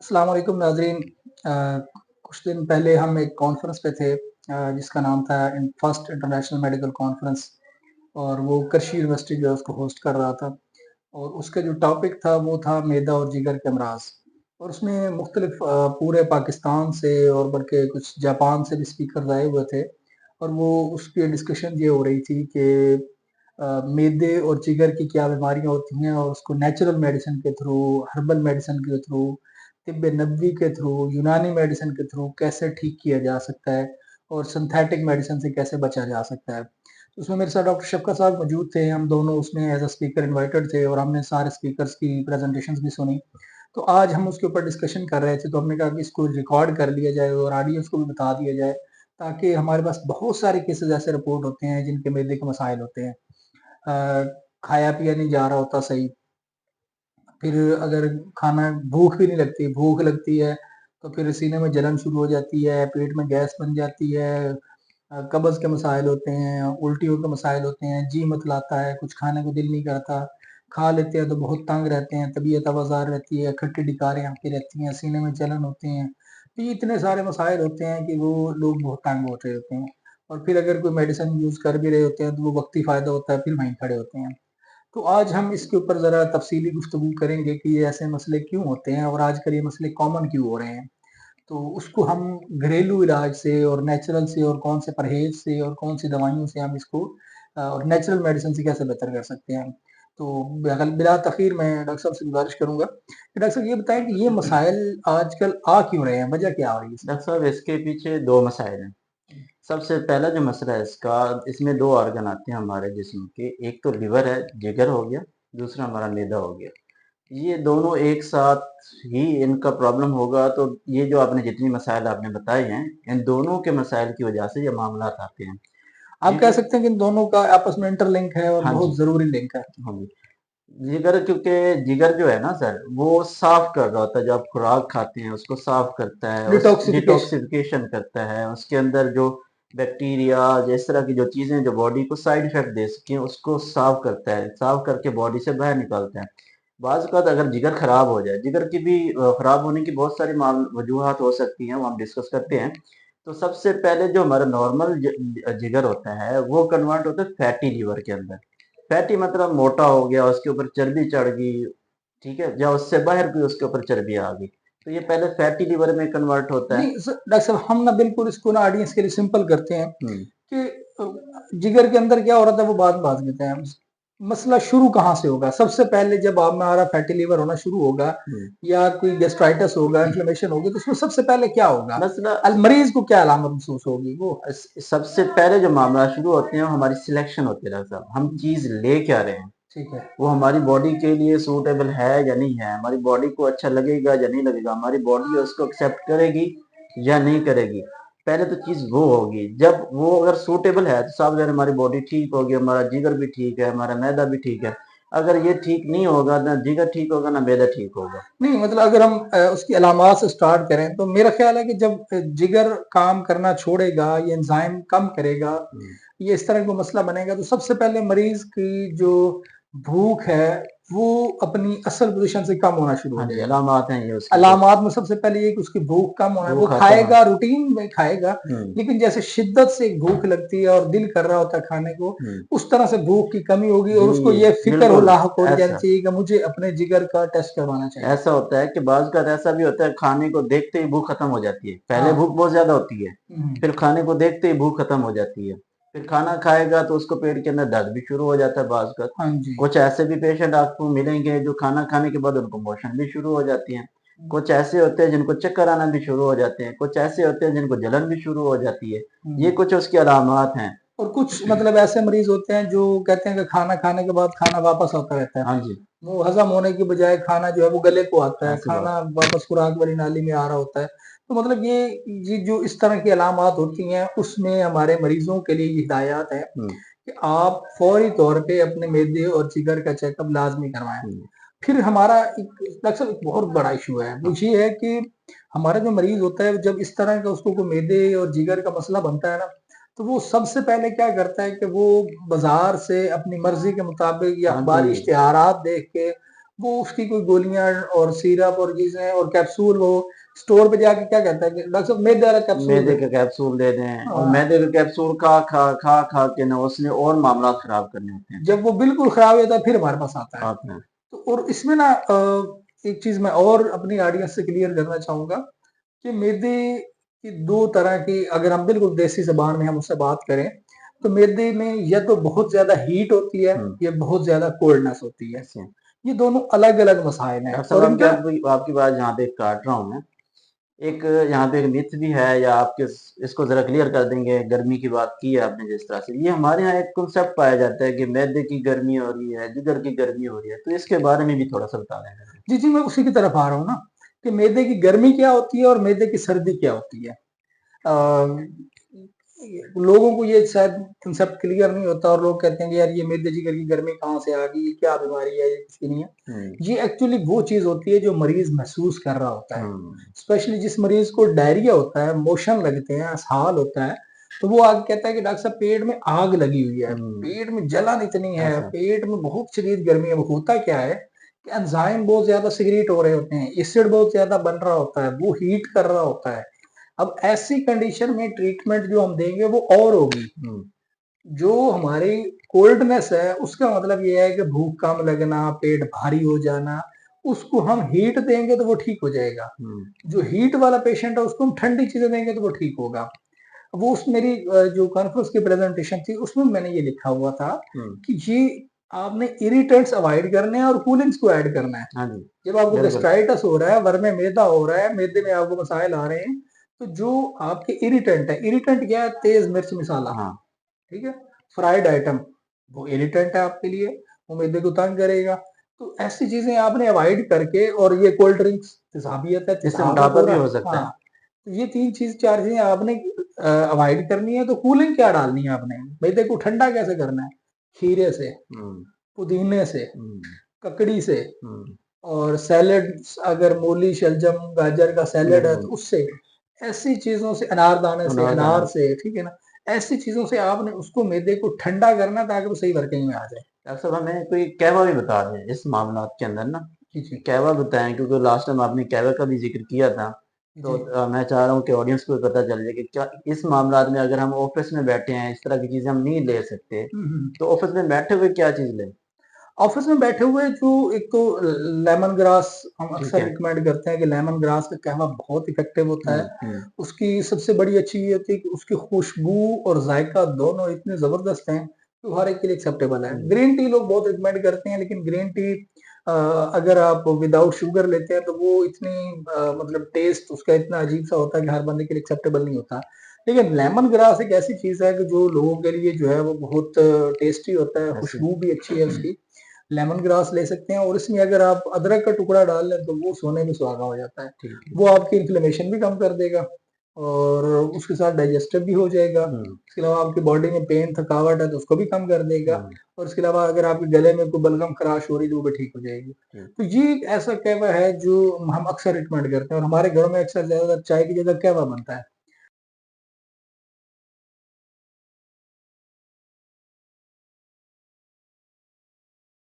अस्सलाम वालेकुम नाज़रीन। कुछ दिन पहले हम एक कॉन्फ्रेंस पे थे जिसका नाम था फर्स्ट इंटरनेशनल मेडिकल कॉन्फ्रेंस और वो कृषि यूनिवर्सिटी जो है उसको होस्ट कर रहा था और उसका जो टॉपिक था वो था मैदा और जिगर के अमराज। और उसमें मुख्तलिफ पूरे पाकिस्तान से और बल्कि कुछ जापान से भी स्पीकर आए हुए थे और वो उसकी डिस्कशन ये हो रही थी कि मैदे और जिगर की क्या बीमारियां होती हैं और उसको नेचुरल मेडिसिन के थ्रू, हर्बल मेडिसिन के थ्रू, तिब्ब नबवी के थ्रू, यूनानी मेडिसिन के थ्रू कैसे ठीक किया जा सकता है और सिंथेटिक मेडिसिन से कैसे बचा जा सकता है। तो उसमें मेरे साथ डॉक्टर शफ़क़त साहब मौजूद थे, हम दोनों उसमें एज़ अ स्पीकर इनवाइटेड थे और हमने सारे स्पीकर्स की प्रेज़ेंटेशंस भी सुनी। तो आज हम उसके ऊपर डिस्कशन कर रहे थे, तो हमने कहा कि इसको रिकॉर्ड कर लिया जाए और ऑडियंस को भी बता दिया जाए, ताकि हमारे पास बहुत सारे केसेज़ ऐसे रिपोर्ट होते हैं जिनके मैदे के मसाइल होते हैं। खाया पिया नहीं जा रहा होता सही, फिर अगर खाना भूख भी नहीं लगती, भूख लगती है तो फिर सीने में जलन शुरू हो जाती है, पेट में गैस बन जाती है, कब्ज़ के मसाइल होते हैं, उल्टियों के मसाइल होते हैं, जी मचलाता है, कुछ खाने को दिल नहीं करता, खा लेते हैं तो बहुत तंग रहते हैं, तबीयत अवज़ार रहती है, खट्टी डिकारें आती रहती हैं, सीने में जलन होती हैं। तो ये इतने सारे मसाइल होते हैं कि वो लोग बहुत तंग होते होते हैं और फिर अगर कोई मेडिसिन यूज़ कर भी रहे होते हैं तो वो वक़्ती फ़ायदा होता है, फिर वहीं खड़े होते हैं। तो आज हम इसके ऊपर ज़रा तफ़सीली गुफ्तगू करेंगे कि ये ऐसे मसले क्यों होते हैं और आजकल ये मसले कॉमन क्यों हो रहे हैं। तो उसको हम घरेलू इलाज से और नेचुरल से और कौन से परहेज़ से और कौन सी दवाइयों से हम इसको और नेचुरल मेडिसिन से कैसे बेहतर कर सकते हैं। तो बिला तख़ीर मैं डॉक्टर साहब से गुज़ारिश करूँगा कि डॉक्टर साहब ये बताएँ कि ये मसाइल आजकल आ क्यों रहे हैं? वजह क्या हो रही है इसकी? डॉक्टर साहब इसके पीछे 2 मसाइल हैं। सबसे पहला जो मसला है इसमें 2 ऑर्गन आते हैं हमारे जिस्म के, एक तो लिवर है, जिगर हो गया, दूसरा हमारा मैदा हो गया। ये दोनों एक साथ ही इनका प्रॉब्लम होगा तो ये जो आपने जितनी मसाइल आपने बताए हैं, इन दोनों के मसाइल की वजह से ये मामलात आते हैं। आप कह जिगर सकते हैं कि इन दोनों का आपस में इंटरलिंक है और हाँ जी, बहुत ज़रूरी लिंक है। हाँ जी। जिगर क्योंकि जिगर जो है ना सर, वो साफ़ कर रहा होता है, जो आप खुराक खाते हैं उसको साफ़ करता है, उस डिटॉक्सिफ़िकेशन। डिटॉक्सिफ़िकेशन करता है, उसके अंदर जो बैक्टीरिया जिस तरह की जो चीज़ें जो बॉडी को साइड इफ़ेक्ट दे सकें उसको साफ़ करता है, साफ़ करके बॉडी से बाहर निकालता है। बाज़ औक़ात अगर जिगर ख़राब हो जाए, जिगर की भी ख़राब होने की बहुत सारी वजूहात हो सकती हैं, वो हम डिस्कस करते हैं। तो सबसे पहले जो हमारा नॉर्मल जिगर होता है, वो कन्वर्ट होता है फैटी लिवर के अंदर। फैटी मतलब मोटा हो गया, उसके ऊपर चर्बी चढ़ गई, ठीक है? या उससे बाहर भी उसके ऊपर चर्बी आ गई। तो ये पहले फैटी लिवर में कन्वर्ट होता है। नहीं डॉक्टर साहब हम ना बिल्कुल इसको ना ऑडियंस के लिए सिंपल करते हैं हुँ, कि जिगर के अंदर क्या हो रहा था वो बाद में बात करते हैं। मसला शुरू कहाँ से होगा? सबसे पहले जब आप में हमारा फैटी लिवर होना शुरू होगा हुँ। या कोई गैस्ट्राइटिस होगा, इन्फ्लेमेशन होगी, तो उसमें सबसे पहले क्या होगा? मसला मरीज को क्या अलामत महसूस होगी वो? सबसे पहले जो मामला शुरू होते हैं, वो हमारी सिलेक्शन होती है डॉक्टर साहब। हम चीज़ ले क्या रहे हैं? ठीक है। वो हमारी बॉडी के लिए सूटेबल है या नहीं है? हमारी बॉडी को अच्छा लगेगा या नहीं लगेगा? हमारी बॉडी उसको एक्सेप्ट करेगी या नहीं करेगी? पहले तो चीज़ वो होगी। जब वो अगर सूटेबल है तो साहब ज़ाहिर हमारी बॉडी ठीक होगी, हमारा जिगर भी ठीक है, हमारा मैदा भी ठीक है। अगर ये ठीक नहीं होगा, ना जिगर ठीक होगा, ना मैदा ठीक होगा। नहीं मतलब अगर हम उसकी अलामात से स्टार्ट करें तो मेरा ख्याल है कि जब जिगर काम करना छोड़ेगा, ये एंजाइम कम करेगा, हुँ। ये इस तरह का मसला बनेगा तो सबसे पहले मरीज की जो भूख है वो अपनी असल पोजीशन से कम होना शुरू हो हाँ जी, जाएगी। अलामात हैं ये उसकी कुछ। अलामात में सबसे पहले ये कि उसकी भूख कम होना है, वो भूख खत्म खाएगा है। रूटीन में खाएगा, हुँ, लेकिन जैसे शिद्दत से भूख लगती है और दिल कर रहा होता है खाने को, हुँ। उस तरह से भूख की कमी होगी और उसको जी, ये फिक्र हो बिल्कुल लाहक हो जानी ऐसा। चाहिए कि मुझे अपने जिगर का टेस्ट करवाना चाहिए। ऐसा होता है कि बाज़-औक़ात ऐसा भी होता है खाने को देखते ही भूख खत्म हो जाती है। पहले हाँ। भूख बहुत ज़्यादा होती है, हम्म। फिर खाने को देखते ही भूख खत्म हो जाती है। फिर खाना खाएगा तो उसको पेट के अंदर दर्द भी शुरू हो जाता है बाज़-औक़ात। हाँ जी। कुछ ऐसे भी पेशेंट आपको मिलेंगे जो खाना खाने के बाद उनको मोशन भी शुरू हो जाती हैं। कुछ ऐसे होते हैं जिनको चक्कर आना भी शुरू हो जाते हैं, कुछ ऐसे होते हैं जिनको जलन भी शुरू हो जाती है। ये हम्म। कुछ उसकी अलामात हैं। और कुछ मतलब ऐसे मरीज होते हैं जो कहते हैं कि खाना खाने के बाद खाना वापस आता रहता है, हाँ जी, वो हजम होने की बजाय खाना जो है वो गले को आता है, ऐसी बात खाना वापस खुराक वाली नाली में आ रहा होता है। तो मतलब ये जो इस तरह की अलामात होती हैं उसमें हमारे मरीजों के लिए ये हिदायत है हुँ, कि आप फौरी तौर पे अपने मैदे और जिगर का चेकअप लाजमी करवाएं। हुँ, फिर हमारा अक्सर एक बहुत बड़ा इशू है, वो हाँ, ये है कि हमारा जो मरीज होता है जब इस तरह का उसको कोई मैदे और जिगर का मसला बनता है ना, तो वो सबसे पहले क्या करता है कि वो बाजार से अपनी मर्जी के मुताबिक या हाँ जी, अखबारी इश्तिहारात देख के वो उसकी कोई गोलियाँ और सिरप और चीज़ें और कैप्सूल वो स्टोर पे जाके क्या कहता है कि डॉक्टर साहब मैदे वाला कैप्सूल मैदे दें। के कैप्सूल दे दें और हाँ, मैदे के कैप्सूल खा के ना उसने और मामला खराब करने होते हैं। जब वो बिल्कुल खराब हो जाता है फिर हमारे पास आता है। आते हैं। तो और इसमें ना एक चीज़ मैं और अपनी ऑडियंस से क्लियर करना चाहूँगा कि मैदे की 2 तरह की, अगर हम बिल्कुल देसी ज़बान में हम उससे बात करें, तो मैदे में या तो बहुत ज़्यादा हीट होती है हुँ, या बहुत ज़्यादा कोल्डनेस होती है। ऐसे हैं। ये दोनों अलग-अलग मसाइल हैं डॉक्टर साहब और इनका ना आपकी बात यहाँ पे काट रहा हूँ मैं। एक यहाँ पे एक मिथ भी है या आपके इसको ज़रा क्लियर कर देंगे, गर्मी की बात की है आपने जिस तरह से। ये हमारे यहाँ एक कांसेप्ट पाया जाता है कि मैदे की गर्मी हो रही है, जिगर की गर्मी हो रही है, तो इसके बारे में भी थोड़ा-सा बता दें अगर। जी, जी, मैं उसी की तरफ आ रहा हूँ ना, कि मैदे की गर्मी क्या होती है और मैदे की सर्दी क्या होती है। लोगों को ये शायद कांसेप्ट क्लियर नहीं होता और लोग कहते हैं कि यार ये मैदे जिगर की गर्मी कहाँ से आ गई, ये क्या बीमारी है, ये किसी नहीं है। हुँ, ये एक्चुअली वो चीज़ होती है जो मरीज़ महसूस कर रहा होता है। हुँ, स्पेशली जिस मरीज़ को डायरिया होता है, मोशन लगते हैं, असहाल होता है, तो वो आके कहता है कि डॉक्टर साहब पेट में आग लगी हुई है, हुँ, पेट में जलन इतनी है, ऐसा। पेट में बहुत शदीद गर्मी है। वो होता क्या है कि एंजाइम बहुत ज़्यादा सिक्रीट हो रहे होते हैं, एसिड बहुत ज़्यादा बन रहा होता है, वो हीट कर रहा होता है। अब ऐसी कंडीशन में ट्रीटमेंट जो हम देंगे वो और होगी। हुँ, जो हमारी कोल्डनेस है उसका मतलब ये है कि भूख कम लगना, पेट भारी हो जाना, उसको हम हीट देंगे तो वो ठीक हो जाएगा। हुँ, जो हीट वाला पेशेंट है उसको हम ठंडी चीज़ें देंगे तो वो ठीक होगा। वो उस मेरी जो कॉन्फ्रेंस की प्रेज़ेंटेशन थी उसमें मैंने ये लिखा हुआ था हुँ। कि ये आपने इरिटेंट्स अवॉइड करने हैं और कूलेंट्स को ऐड करना है। हाँ जी, जब आपको बिल्कुल। गैस्ट्राइटिस हो रहा है, वर में मैदा हो रहा है, मैदे में आपको मसाइल आ रहे हैं, तो जो आपके इरिटेंट है, इरिटेंट क्या है? तेज़ मिर्च मसाला। हाँ, ठीक है? फ्राइड आइटम, वो इरिटेंट है आपके लिए, वो मैदे को तंग करेगा। तो ऐसी चीज़ें आपने अवॉइड करके और ये कोल्ड ड्रिंक्स तेज़ाबियत है, इससे तेज़ाब है मोटापा भी पूरा। हो सकता है। हाँ, तो ये 3 चीज़ 4 चीज़ें आपने अवॉइड करनी है, तो कूलिंग क्या डालनी है आपने? मैदे को ठंडा कैसे करना है? खीरे से, हुँ, पुदीने से, हुँ, ककड़ी से हुँ, और सैलेड्स, अगर मूली, शलजम, गाजर का सैलेड है तो बिल्कुल। उससे। ऐसी चीज़ों से, अनारदाने से, अनारदाना अनार से, ठीक है ना? ऐसी चीज़ों से आपने उसको मैदे को ठंडा करना ताकि वो सही वर्किंग में आ जाए। डॉक्टर साहब हमें कोई कहवा भी बता दें इस मामलात के अंदर ना, जी, जी। कहवा बताएँ क्योंकि लास्ट टाइम आपने कहवे का भी ज़िक्र किया था। तो जी। मैं चाह रहा हूँ कि ऑडियंस को भी पता चल जाए कि क्या इस मामलात में अगर हम ऑफ़िस में बैठे हैं, इस तरह की चीज़ें हम नहीं ले सकते, हुँ, हुँ। तो ऑफ़िस में बैठे हुए क्या चीज़ लें? ऑफ़िस में बैठे हुए जो एक तो लेमन ग्रास हम ठीक अक्सर है। रिकमेंड करते हैं कि लेमन ग्रास का कहवा बहुत इफ़ेक्टिव होता हुँ, है। हुँ, उसकी सबसे बड़ी अच्छी ये होती है कि उसकी खुशबू और ज़ायका दोनों इतने ज़बरदस्त हैं, तो हर एक के लिए एक्सेप्टेबल है। हुँ, ग्रीन टी लोग बहुत रिकमेंड करते हैं, लेकिन ग्रीन टी अगर आप विदाउट शुगर लेते हैं तो वो इतनी मतलब टेस्ट उसका इतना अजीब-सा होता है कि हर बंदे के लिए एक्सेप्टेबल नहीं होता। लेकिन लेमन ग्रास एक ऐसी चीज़ है कि जो लोगों के लिए जो है वो बहुत टेस्टी होता है, ऐसे। खुशबू भी अच्छी है उसकी। लेमन ग्रास ले सकते हैं और इसमें अगर आप अदरक का टुकड़ा डाल लें तो वो सोने में सुहागा हो जाता है। ठीक है। वो आपकी इन्फ्लेमेशन भी कम कर देगा और उसके साथ डाइजेस्टिव भी हो जाएगा। हुँ, इसके अलावा आपकी बॉडी में पेन, थकावट है तो उसको भी कम कर देगा हुँ, और इसके अलावा अगर आपके गले में कोई बलगम खराश हो रही है तो वो भी ठीक हो जाएगी। ठीक। तो ये एक ऐसा कहवा है जो हम अक्सर रिकमेंड करते हैं और हमारे घरों में अक्सर ज़्यादातर चाय की जगह कहवा बनता है।